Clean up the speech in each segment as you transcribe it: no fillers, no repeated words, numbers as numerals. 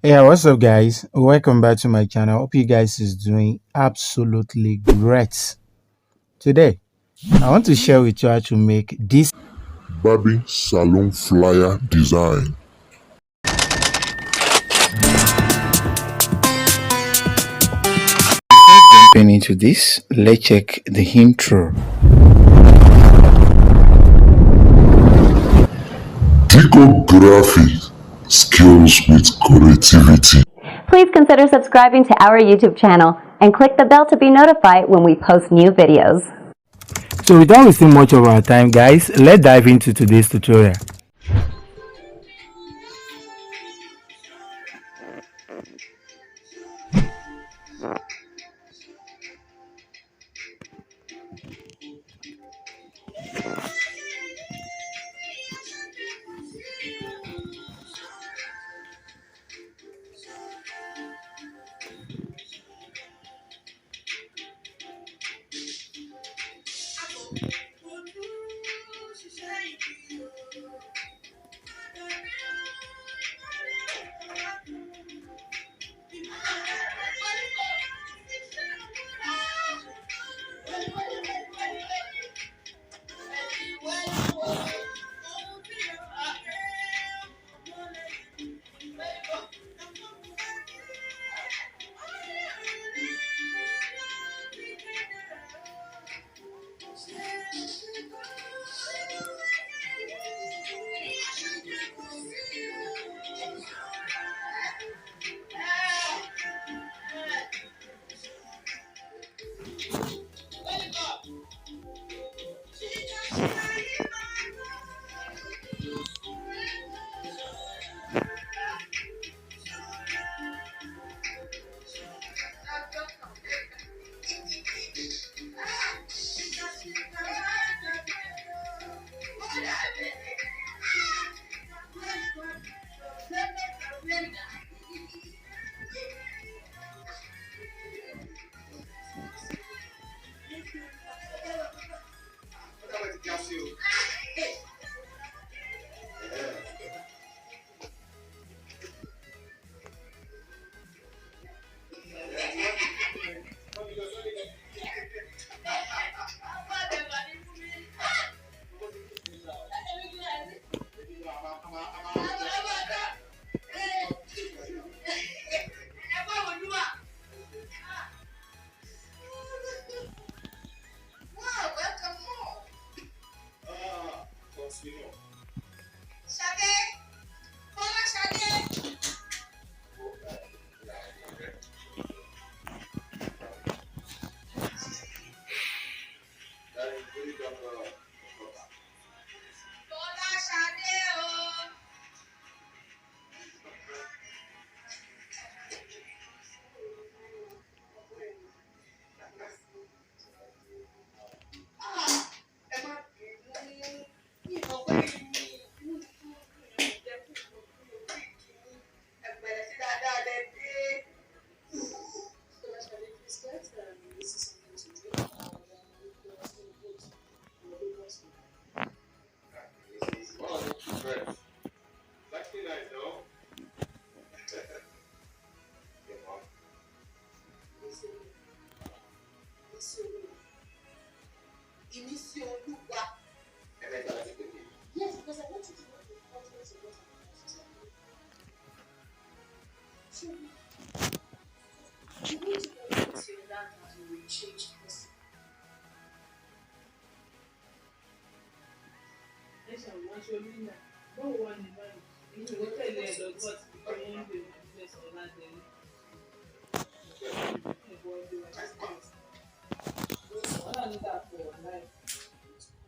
Yeah, what's up, guys? Welcome back to my channel. Hope you guys is doing absolutely great. Today, I want to share with you how to make this Barbing Salon Flyer design. jumping into this. Let's check the intro. Diko graphic skills with creativity. Please consider subscribing to our YouTube channel and click the bell to be notified when we post new videos. So without wasting much of our time, guys, let's dive into today's tutorial.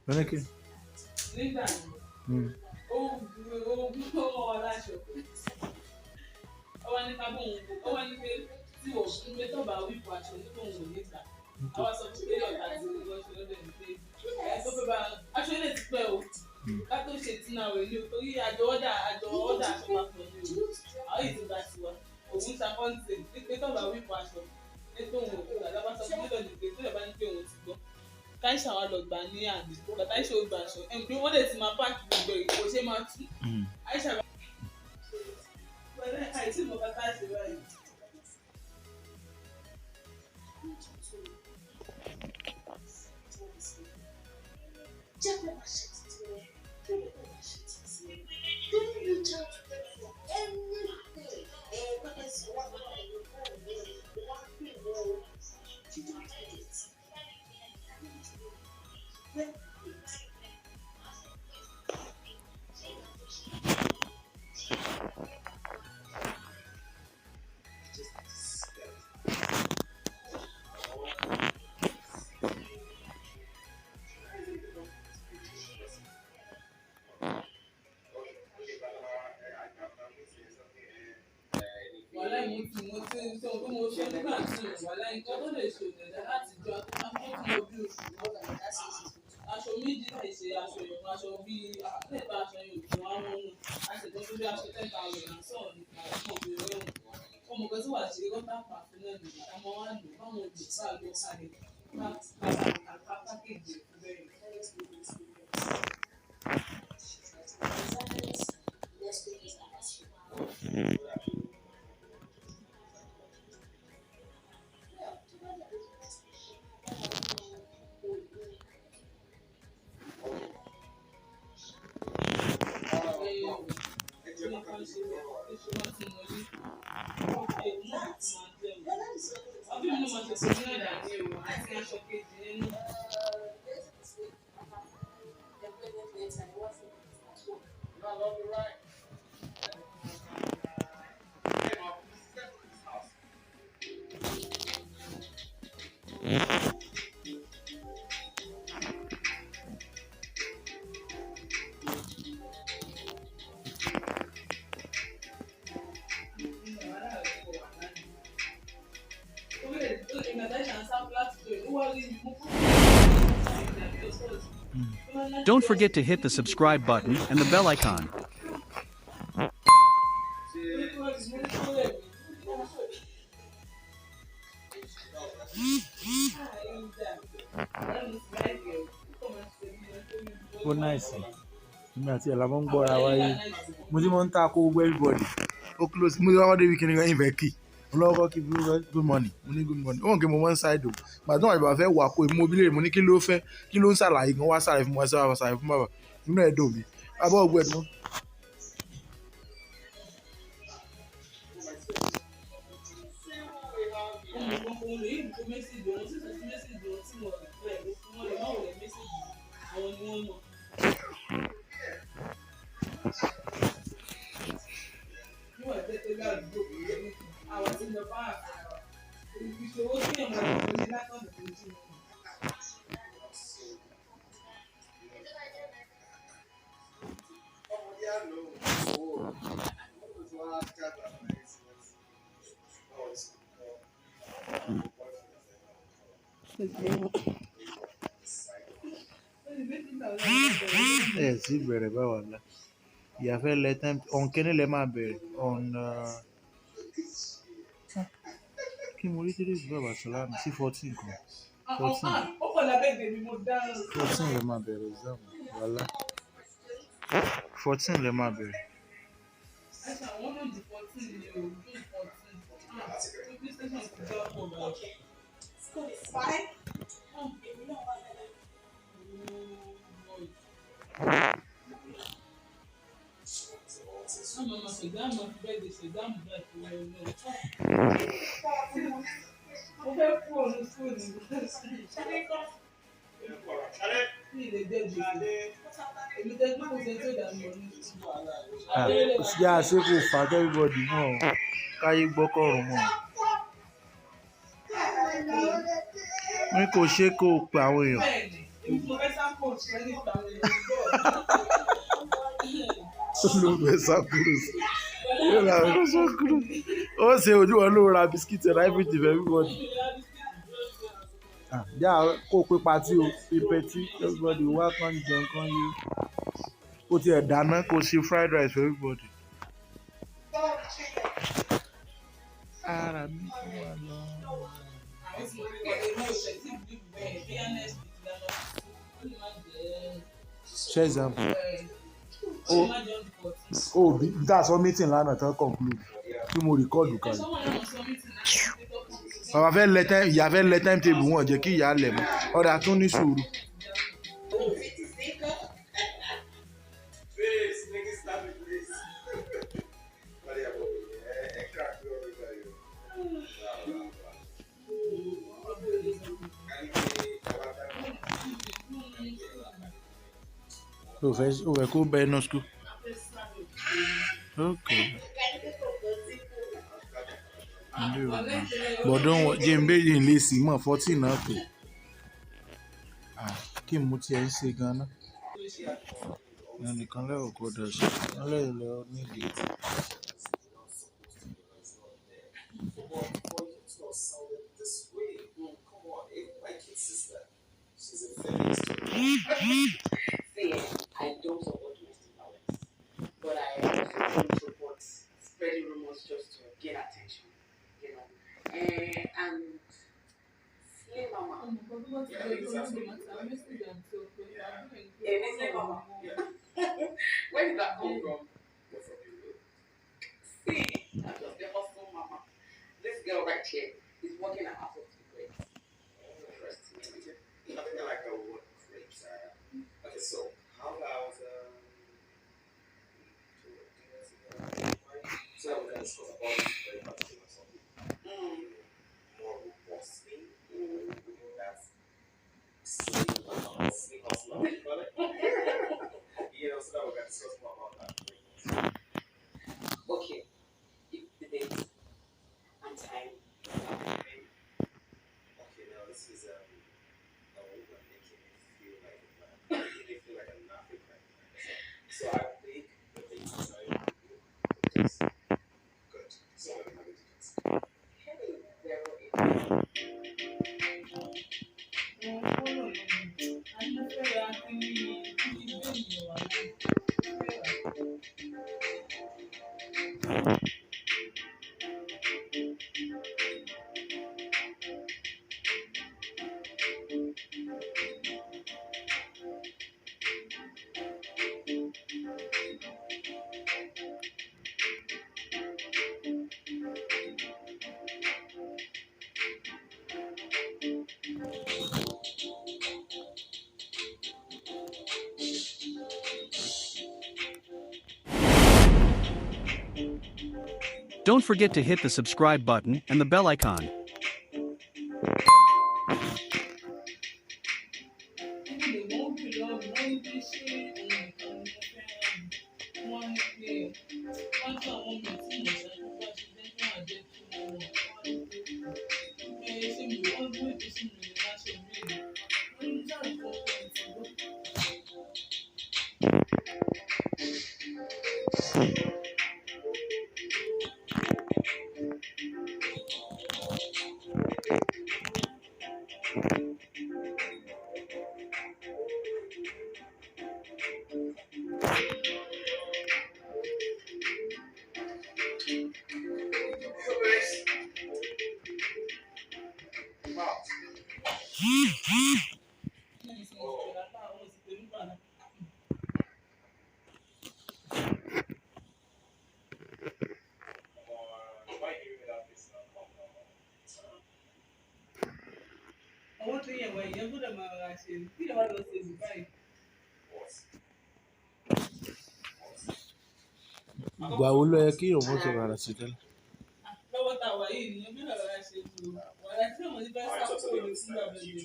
Okay. Mm. Don't forget to hit the subscribe button and the bell icon. Oh, nice. Me àti ẹ̀ la mọ́ ń gbọ́ra wáyé. Mo ti mọ́ ń ta ko gbogbo everybody. Ó close. Mo ti wá wá débi kìnìún kan ìfẹ́ kì. Ọlọ́kọ́ kí good morning. Mo ní good morning. Ó hàn kí mo mọ́ ń side o. Màá tún àgbà fẹ́ wà kó ìmọ̀bílẹ̀ mo ní kí ló fẹ́ kí ló ń ṣàlàyé gan wá ṣàlàyé fún wa ṣàlàyé fún bàbá. Inú ẹ̀ dùn mí. Abọ́ ògbẹ́ ẹ̀dùn. Sí bẹ̀rẹ̀ báwa la. Ìyàfẹ́ lẹ time on kíní lẹ máa bẹ̀rẹ̀ on kí mo rí three days bàbá sọlá mi sí 14 kan 14 lẹ máa bẹ̀rẹ̀ exam wàhálà 14 lẹ máa bẹ̀rẹ̀. Òṣìṣẹ́ àṣekò fàájọ́ everybody mọ̀ káyé gbọ́kọ̀rùn mọ̀. Ní kò ṣe kó pe àwọn èèyàn. Ló fẹ́ sákúrò sí. Yóò rà ló sákúrò. Ó ṣe ojú wọn ló ra bisikíìtì and everything for everybody. Yà kó pe pati o pe tí everybody wá kán jẹun kán yó. Kó tiẹ̀ dáná kó ṣe fried rice for everybody. Ara mi fún wa lọ. Ṣé example? Oh, that's one meeting lánàá tán conclude. pé mo rìkọ́ọ̀dù kan. Bàbá fẹ́ lẹ time, ìyá fẹ́ lẹ time table wọn jẹ́ kí ìyá lẹ̀ mọ́. Ọ̀dà tún ní sùúrù. O fẹ́ kó bẹ inú school. Okay. But don't jẹ́ n béèrè ń lé sí mọ́ 14 náà tó. Kí n mú tiẹ̀ ń ṣe gan-an. Ẹnìkan lẹ́wọ̀ kó dẹ̀ ṣe. Wọ́n lè lọ nídìí. I don't support domestic violence, but I also don't support spreading rumors just to get attention, you know. And Slay Mama. Slay Mama. Where did that come from? See, that's just the hustle mama. This girl right here is working at Apple to great. Nothing like a word great. Okay, so how about so we're going to discuss about this very particular topic. More robustly, that's sleep hustle. You know, so that we're going to discuss more about that. Okay, if the date and time. Okay, now this is a woman making me feel like a man. Making me feel like an African. So I think the date and time. Good. So let me have it. Don't forget to hit the subscribe button and the bell icon. Ìgbà wo ló yẹ kí òun ṣe rárá sí tẹ́lẹ̀? Lọ́wọ́ tá a wà yìí nìyẹn bí lọ́wọ́ rẹ̀ ṣe ju wàhálà tí òun ti fẹ́ sáfù òde fún bàbá yìí.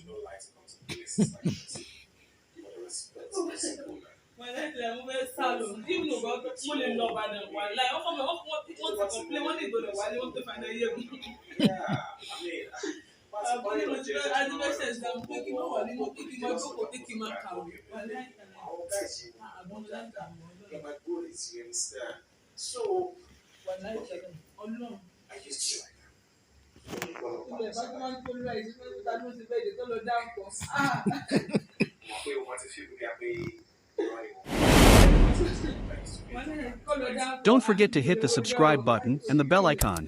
Wàhálà tí àwọn fẹ́ sá lọ bí mo bá mo lè lọ Ìbàdàn wàhálà ọkọ mi wọ́n ti kọ̀pilé wọ́n lè gbọdọ̀ wálé wọ́n tó fà náà yẹ mi. Àbúrò mo ti fẹ́ adébẹ́sẹ̀ ìsàmù pé kí wọ́n wà nínú pé kí wọ́n jókòó pé kí wọ́n kàwé wàhálà ìtàlẹ̀ àbọ̀n láǹtà mọ́ So, wàhálà ìtàlẹ̀ ọlọ́run. I used to like that. Ilé ìbá tó máa ń kó lóra ìdílé tó ta ló ti bẹ́ẹ̀ dé tó lọ dá nǹkan. Don't forget to hit the subscribe button and the bell icon.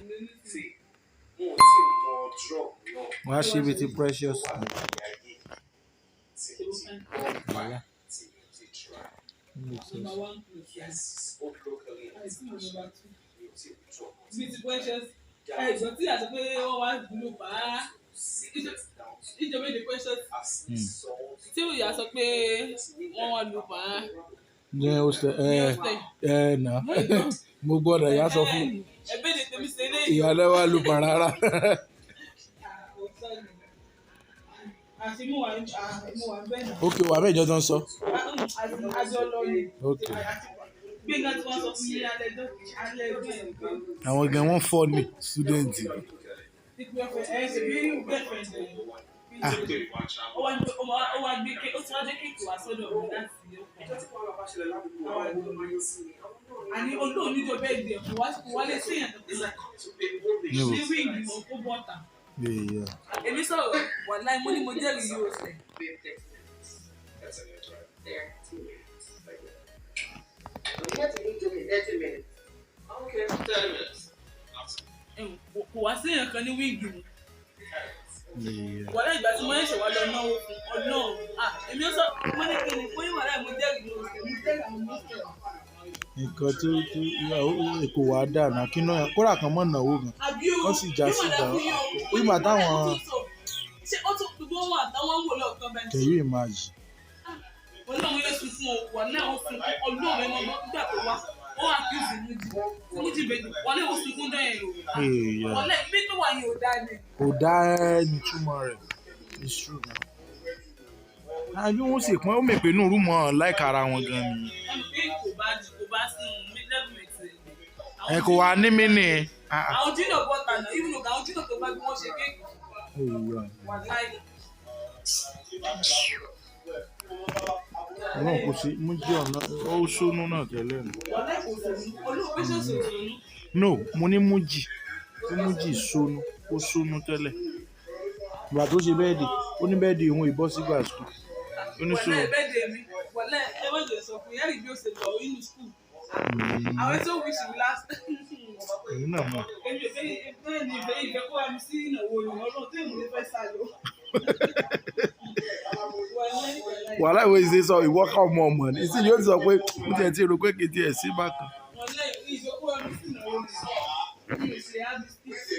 Wọ́n á ṣe ibi tí precious. Yes, spoke locally. With questions. But see, as a way, one blue bar. Ìjọba the questions. Tí o yà sọ pé wọ́n wá lù pa á. Ní ọ̀sẹ̀ nà mo gbọ́dọ̀ yà sọ fún ẹ̀bẹ̀ ni tèmi ṣe lé. ìyàlẹ́ wa lù pa rárá. Ok, wà bẹ́ẹ̀ jọ tán sọ. Àjọ lọ ni. Ok. Gbẹ̀ngàn tí wọ́n sọ fún mi alẹ́ ẹgbẹ́ ẹ̀. Àwọn gan wọ́n fọ́ ni student. Àní olóò ní ìjọba èdè kò wá lè séyàn tó ní wíìgì mọ̀ kó bọ́ta. Èmi sọ̀rọ̀ wà láì mo ní mo jẹ́rìí yóò sẹ̀. Kò wá séyàn kan ní wíìgì mu. Wàhálà ìgbà tí wọ́n ṣe wá lọ náwó fún ọlọ́run. Èmi ó sọ mo ní kí ni fún ìwà láì mo jẹ́rìí yóò sẹ̀ mo jẹ́rìí àwọn mọ́tò. Nǹkan tó èkó wà dànù kí náà kóra kan mọ̀ náwó gan wọ́n sì já sí ìgbà ìgbà táwọn. Ṣé ó tún gbogbo wọn àtàwọn wò lọ́ọ̀kan bẹ́ẹ̀. Can you imagine? Ọlọ́run yóò sùn fún ọkọ̀ náà ó sùn fún ọlọ́run ẹ̀mọ́ nígbà tó wá ó wà kí ìsìn mújì bẹ́ẹ̀ wọlé ó sùn fún dẹ́yìn o. Wọlé bí tó wà yìí ò dá ni. Kò dá ẹni túmọ̀ rẹ̀ it's true na. Àbí wọ́n sì pọ́n ó mè pé inú rúmọ̀ láìka ara wọn gan ni. Kò bá sí lẹ́gùn Ẹ kò wá ní mí ni. Àwọn jìnnà bọ́ta náà even though àwọn jìnnà tó bá bí wọ́n ṣe kéèkì. Wà láì. Ọlọ́run kò sí mú jẹ́ ọ̀nà ó sónú náà tẹ́lẹ̀ nù. Wọlé kò sónú olóògbé ṣòṣò sónú. No, mo ní mújì sónú ó sónú tẹ́lẹ̀. Ìgbà tó ṣe bẹ́ẹ̀dì ó ní bẹ́ẹ̀dì ìhun ìbọ́ sígbà sùn. Wọlé bẹ́ẹ̀dì mi wọlé ẹgbẹ́ sọ fún yẹ́rì bí ó ṣe lọ inú skul. Àwọn tó wíṣì mi last. Èyí náà mọ̀. Èmi bẹ́ẹ̀ ni ìfẹ́ kó wa mi sí ìnáwó ìrìn ọlọ́run tó ìmúlẹ̀ fẹ́ sá lọ. Wàhálà ìwé ìṣe sọ ìwọ ká ọmọ ní sí yóò sọ pé mo tiẹ̀ ti rò pé kìtì ẹ̀ sí bákan. Wọlé ìfẹ́ kó wa mi sí ìnáwó ìrìn mi ṣe á bí sí.